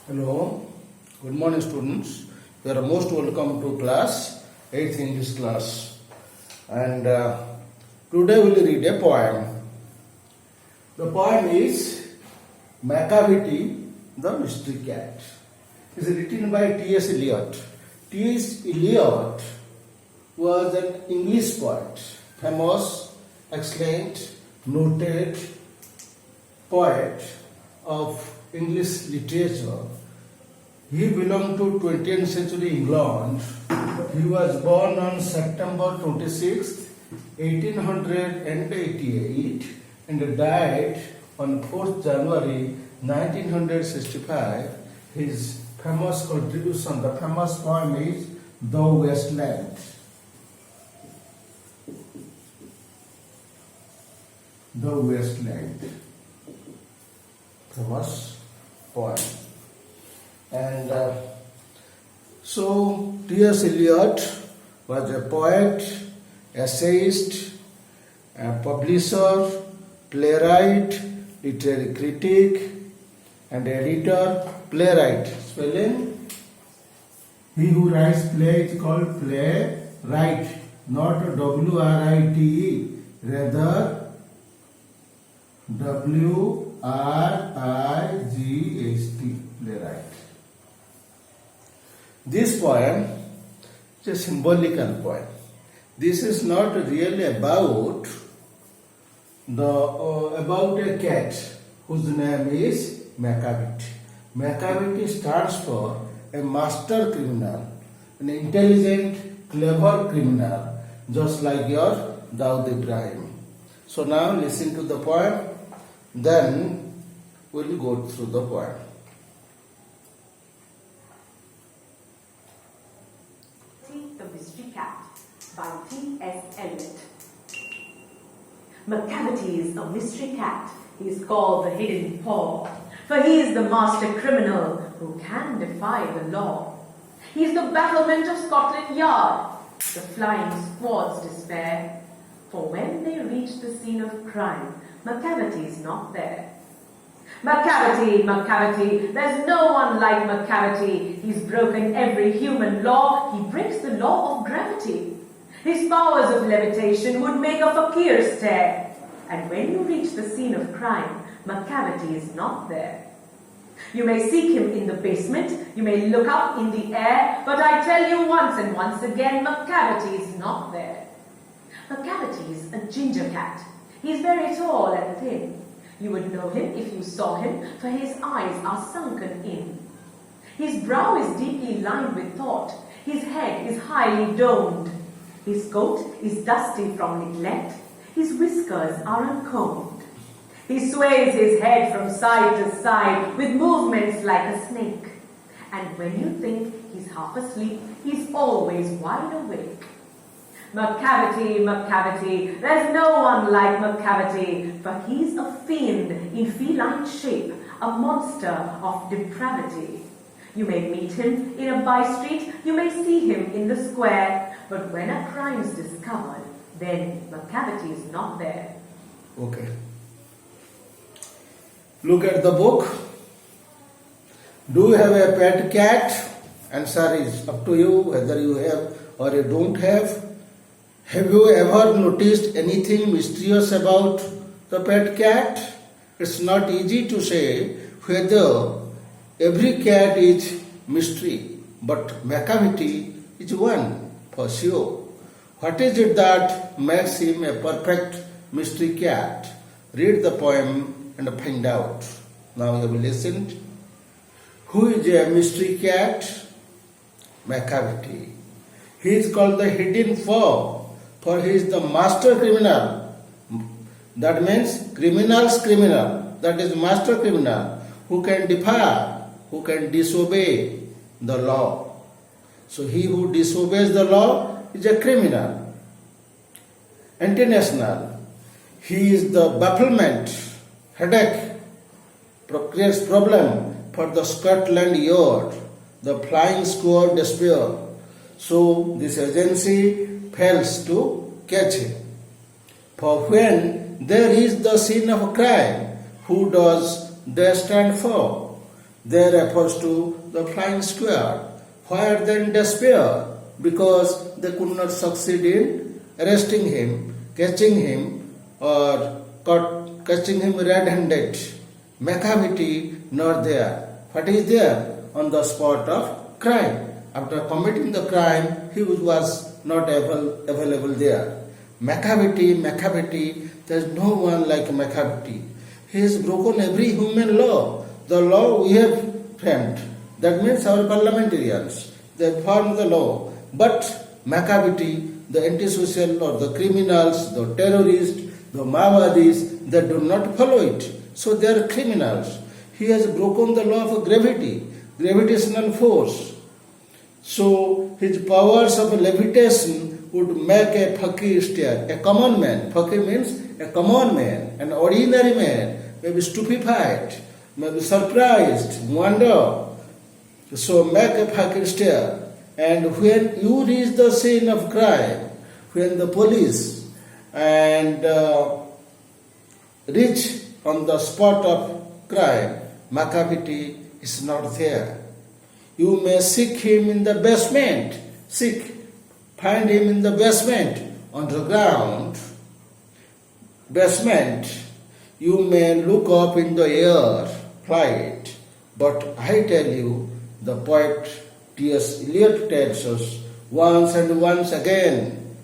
Hello, good morning students. You are most welcome to class 8th English class. And today we will read a poem. The poem is Macavity, the Mystery Cat. It is written by T.S. Eliot. T.S. Eliot was an English poet, famous, excellent, noted poet of English literature. He belonged to 20th century England. He was born on September 26, 1888 and died on 4th January 1965. His famous contribution, the famous poem is The Wasteland. The Wasteland. Famous poem. And so T.S. Eliot was a poet, essayist, a publisher, playwright, literary critic, and editor. Playwright spelling, he who writes play is called playwright, not W-R-I-T-E, rather W-R-I-G-H-T, playwright. This poem is a symbolical poem. This is not really about a cat whose name is Macavity. Macavity stands for a master criminal, an intelligent, clever criminal, just like your Daud Ibrahim. So now listen to the poem, then we will go through the poem. The Mystery Cat by T.S. Eliot. Macavity is a mystery cat. He is called the Hidden Paw, for he is the master criminal who can defy the law. He is the battlement of Scotland Yard, the flying squad's despair. For when they reach the scene of crime, Macavity is not there. Macavity, Macavity, there's no one like Macavity. He's broken every human law. He breaks the law of gravity. His powers of levitation would make a fakir stare. And when you reach the scene of crime, Macavity is not there. You may seek him in the basement, you may look up in the air, but I tell you once and once again, Macavity is not there. Macavity is a ginger cat. He's very tall and thin. You would know him if you saw him, for his eyes are sunken in. His brow is deeply lined with thought. His head is highly domed. His coat is dusty from neglect. His whiskers are uncombed. He sways his head from side to side with movements like a snake. And when you think he's half asleep, he's always wide awake. Macavity, Macavity, there's no one like Macavity, for he's a fiend in feline shape, a monster of depravity. You may meet him in a by-street, you may see him in the square, but when a crime's discovered, then Macavity is not there. Okay. Look at the book. Do you have a pet cat? Answer is up to you, whether you have or you don't have. Have you ever noticed anything mysterious about the pet cat? It's not easy to say whether every cat is mystery, but Macavity is one for sure. What is it that makes him a perfect mystery cat? Read the poem and find out. Now you will listen. Who is a mystery cat? Macavity. He is called the Hidden Paw, for he is the master criminal. That means criminal's criminal. That is master criminal who can defy, who can disobey the law. So he who disobeys the law is a criminal. International. He is the bafflement, headache, creates problem for the Scotland Yard, the flying squad despair. So this agency fails to catch him. For when there is the scene of crime, who does they stand for? They refers to the flying square. Why are they in despair? Because they could not succeed in arresting him, catching him, or catching him red-handed. Macavity not there. What is there? On the spot of crime. After committing the crime, he was not available there. Macavity, there is no one like Macavity. He has broken every human law. The law we have framed. That means our parliamentarians. They formed the law. But Macavity, the antisocial or the criminals, the terrorists, the Maowadis, they do not follow it. So they are criminals. He has broken the law of gravity, gravitational force. So his powers of levitation would make a fakir stare, a common man. Fakir means a common man, an ordinary man, maybe stupefied, maybe surprised, wonder. So make a fakir stare. And when you reach the scene of crime, when the police and reach on the spot of crime, Macavity is not there. You may seek him in the basement, find him in the basement, underground, basement. You may look up in the air, flight, but I tell you, the poet T.S. Eliot tells us once and once again,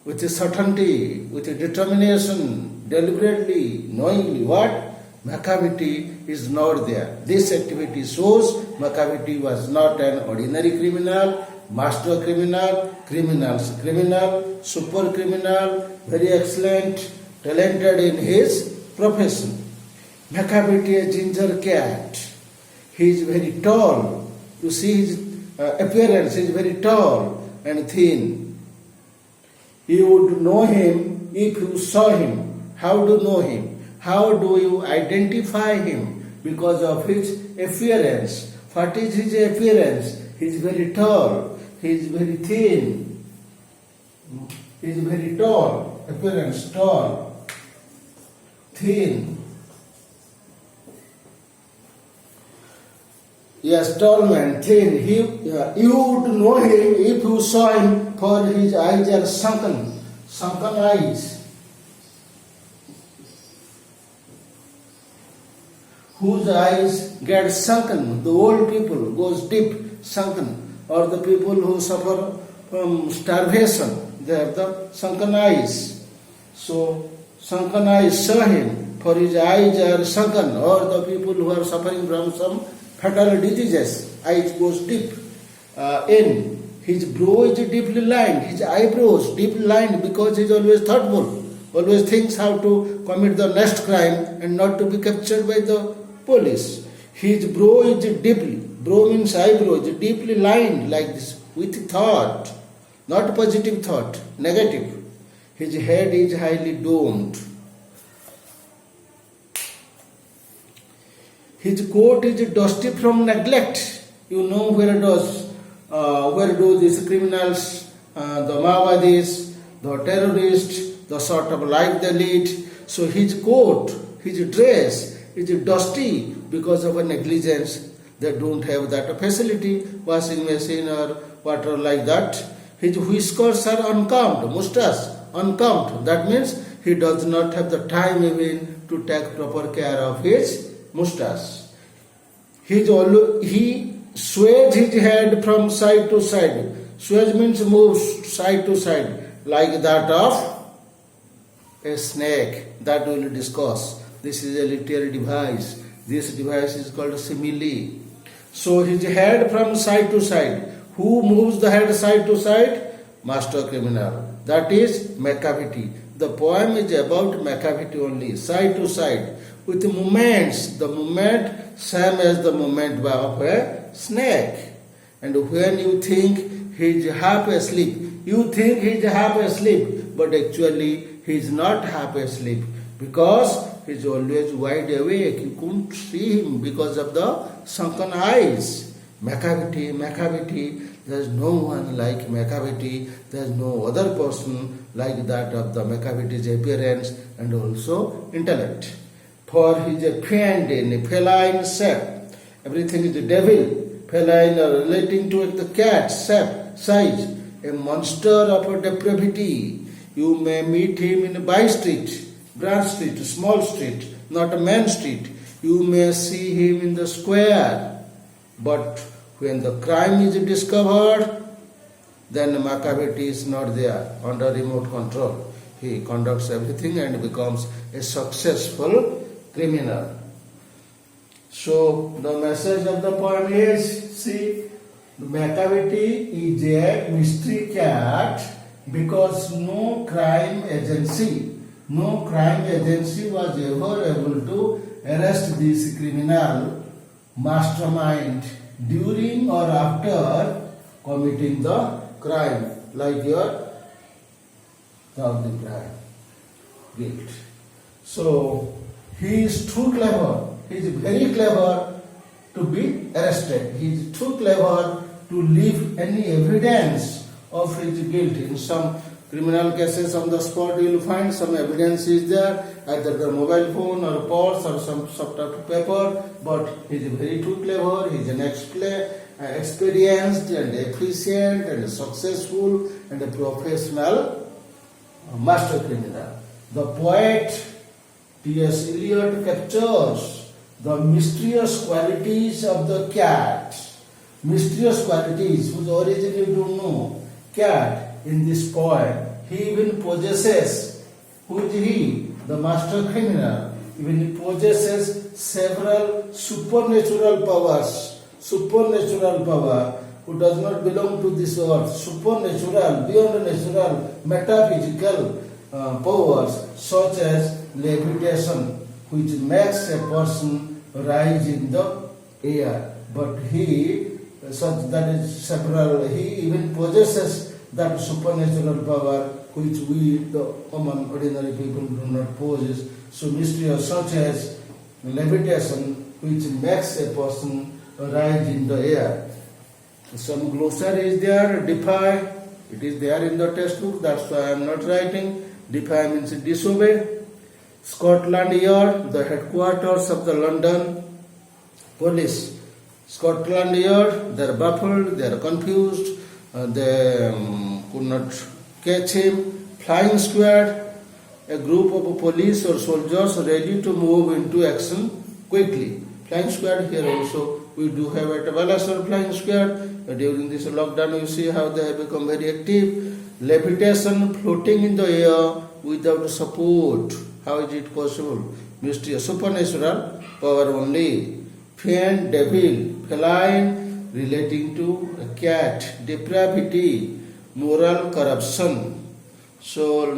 with certainty, with determination, deliberately, knowingly, what? Macavity is not there. This activity shows Macavity was not an ordinary criminal, master criminal, criminal's criminal, super criminal, very excellent, talented in his profession. Macavity, a ginger cat. He is very tall. You see his appearance, he is very tall and thin. You would know him if you saw him. How do you know him? How do you identify him? Because of his appearance. What is his appearance? He is very tall. He is very thin. He is very tall. Appearance tall. Thin. Yes, tall man, thin. You would know him if you saw him, for his eyes are sunken eyes. Whose eyes get sunken, the old people goes deep, sunken, or the people who suffer from starvation, they have the sunken eyes. So, sunken eyes saw him, for his eyes are sunken, or the people who are suffering from some fatal diseases, eyes goes deep in. His brow is deeply lined, his eyebrows deeply lined, because he is always thoughtful, always thinks how to commit the next crime and not to be captured by the police. His brow is brow means eyebrow, is deeply lined like this with thought, not positive thought, negative. His head is highly domed. His coat is dusty from neglect. You know where do these criminals, the Maowadis, the terrorists, the sort of life they lead. So his coat, his dress is dusty because of a negligence. They don't have that facility, washing machine or water like that. His whiskers are uncombed, mustache uncombed. That means he does not have the time even to take proper care of his mustache. He sways his head from side to side. Sways means moves side to side like that of a snake. That we will discuss. This is a literary device. This device is called simile. So his head from side to side. Who moves the head side to side? Master criminal. That is Macavity. The poem is about Macavity only, side to side, with movements. The movement same as the movement of a snake. And when you think he is half asleep, you think he is half asleep, but actually he is not half asleep, because he is always wide awake. You couldn't see him because of the sunken eyes. Macavity, there is no one like Macavity. There is no other person like that of the Macavity's appearance and also intellect. For he is a fiend in a feline shape, Everything is the devil, feline relating to the cat, shape, size, a monster of a depravity. You may meet him in a by street, branch street, small street, not a main street. You may see him in the square. But when the crime is discovered, then Macavity is not there under remote control. He conducts everything and becomes a successful criminal. So the message of the poem is, see, Macavity is a mystery cat because no crime agency was ever able to arrest this criminal mastermind during or after committing the crime, like your without the crime, guilt. So he is too clever. He is very clever to be arrested. He is too clever to leave any evidence of his guilt. In some criminal cases, on the spot you will find some evidence is there, either the mobile phone or purse or some sort of paper, but he is very too clever. He is an experienced and efficient and successful and a professional master criminal. The poet T.S. Eliot captures the mysterious qualities of the cat, mysterious qualities whose origin you don't know, cat in this poem. He even possesses, who is he? The master criminal. Even he possesses several supernatural powers, supernatural power who does not belong to this earth, supernatural, beyond natural, metaphysical powers such as levitation, which makes a person rise in the air. But he even possesses that supernatural power which we, the common ordinary people, do not possess. So mysterious such as levitation, which makes a person rise in the air. Some glossary is there, defy, it is there in the textbook, that's why I am not writing. Defy means disobey. Scotland Yard, the headquarters of the London police. Scotland Yard, they are baffled, they are confused, they could not catch him. Flying squad, a group of police or soldiers ready to move into action quickly. Flying squad, here also we do have at Balasore flying squad. During this lockdown you see how they have become very active. Levitation, floating in the air without support. How is it possible? Mysterious, supernatural power only. Fiend, devil, feline, relating to a cat, depravity, moral corruption. So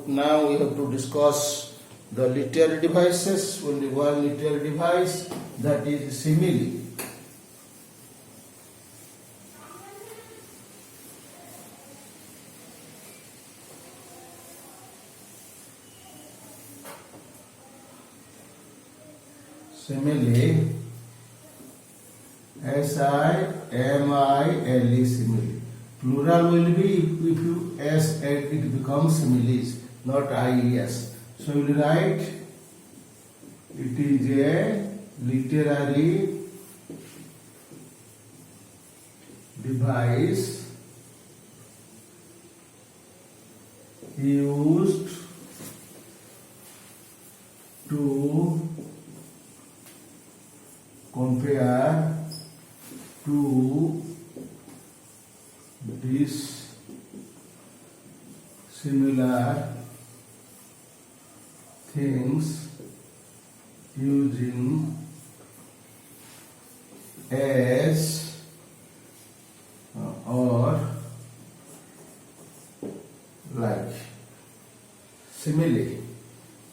now we have to discuss the literary devices. Only one literary device, that is simile. Simile, S-I-M-I-L-E, simile. Plural will be if you S add, it becomes similes, not I-E-S. So we will write, it is a literary device used to compare two dissimilar things using as or like. Simile.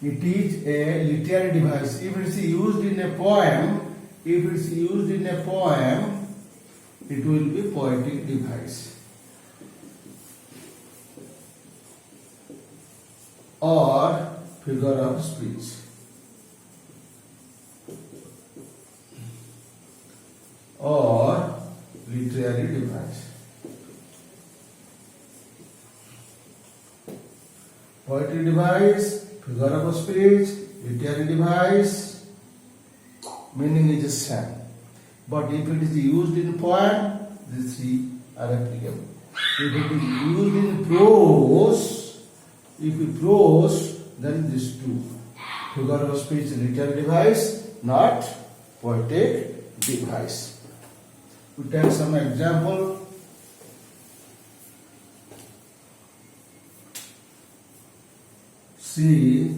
It is a literary device. If it is used in a poem, it will be poetic device. Or figure of speech. Or literary device. Poetry device, figure of speech, literary device, meaning is same. But if it is used in poem, these three are applicable. If it is used in prose, then these two. Figure of speech, literal device, not poetic device. We take some example. She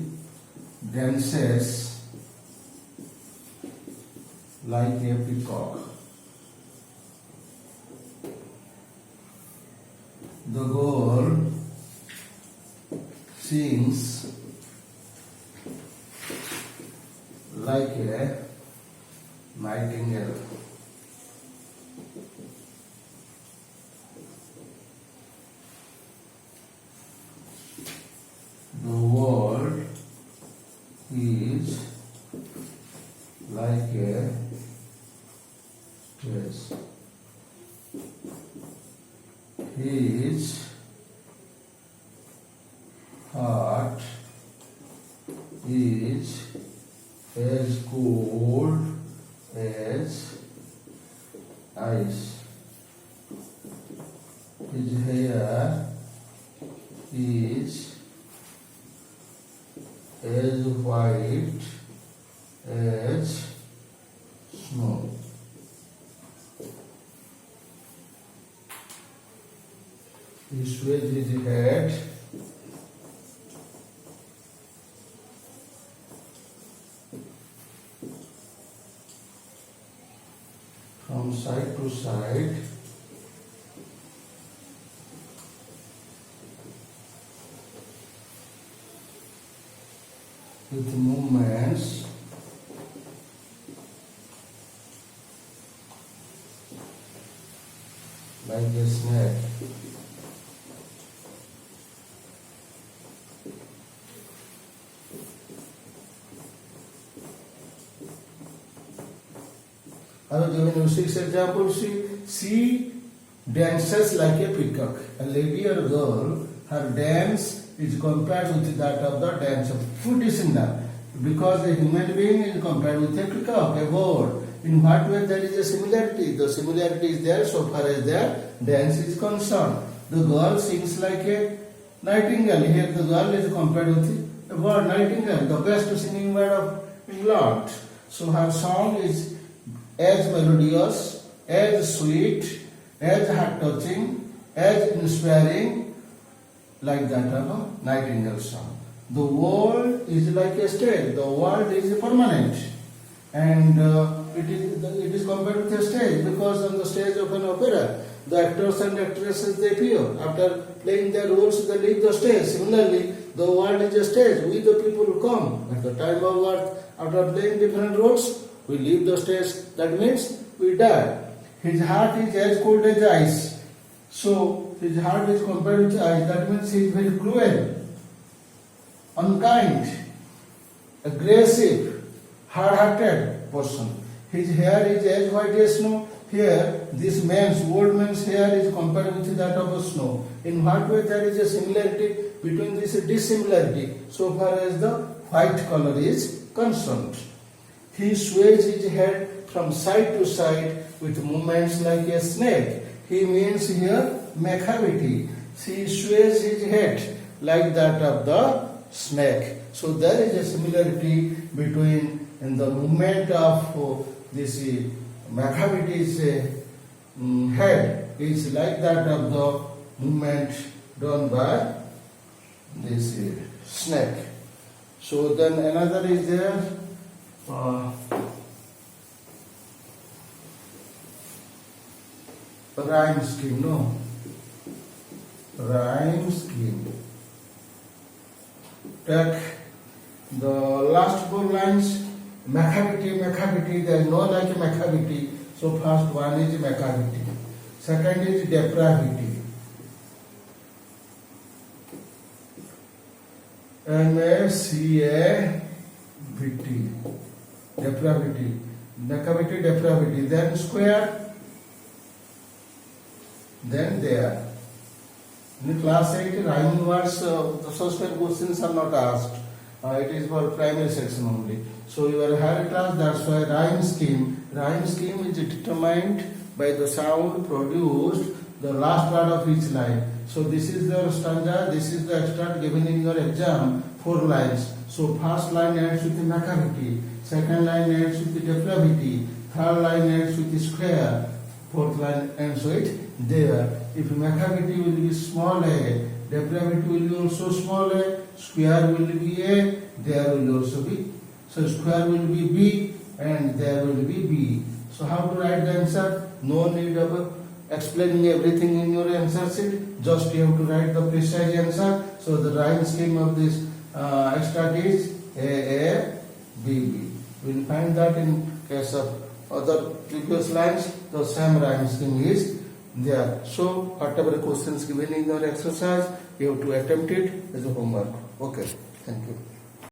dances like a peacock. The girl sings like a nightingale. The world is like a stage. His heart is as cold as ice. His hair is as white as snow. He sways his head from side to side with movements like a snake. I will give you 6 examples. She dances like a peacock. A lady or girl, her dance is compared with that of the dance of food is in that. Because a human being is compared with a peacock, a bird. In what way there is a similarity? The similarity is there so far as their dance is concerned. The girl sings like a nightingale. Here the girl is compared with a bird, nightingale, the best singing bird of England. So her song is as melodious, as sweet, as heart-touching, as inspiring, like that of a nightingale song. The world is like a stage. The world is permanent, and it is compared with a stage because on the stage of an opera, the actors and actresses they appear. After playing their roles, they leave the stage. Similarly, the world is a stage. We the people who come at the time of birth, after playing different roles, we leave the stage. That means we die. His heart is as cold as ice. So his heart is compared with ice. That means he is very cruel, unkind, aggressive, hard-hearted person. His hair is as white as snow. Here, this old man's hair is compared with that of a snow. In what way there is a similarity between this dissimilarity so far as the white color is concerned. He sways his head from side to side with movements like a snake. He means here Macavity. He sways his head like that of the snake. So there is a similarity between in the movement of this Macavity's head is like that of the movement done by this snake. So then another is there. Rhyme scheme, no? Rhyme scheme. Take the last 4 lines. Macavity, there is no like a Macavity. So first one is Macavity. Second is depravity. M-A-C-A-V-T. Depravity. Macavity, depravity. Then square. Then there. In class 8, rhyming words, the social questions are not asked. It is for primary section only. So your higher class, that's why rhyme scheme. Rhyme scheme is determined by the sound produced the last word of each line. So this is the stanza, this is the extract given in your exam, 4 lines. So first line ends with the Macavity, second line ends with the depravity, third line ends with the square, fourth line ends with there. If Macavity will be small a, depravity will be also small a, square will be a, there will also be. So square will be b and there will be b. So how to write the answer? No need of explaining everything in your answer sheet. Just you have to write the precise answer. So the rhyme scheme of this extract is A, B, B. We will find that in case of other previous lines, the same rhyme scheme is there. So whatever questions given in your exercise, you have to attempt it as a homework. Okay, thank you.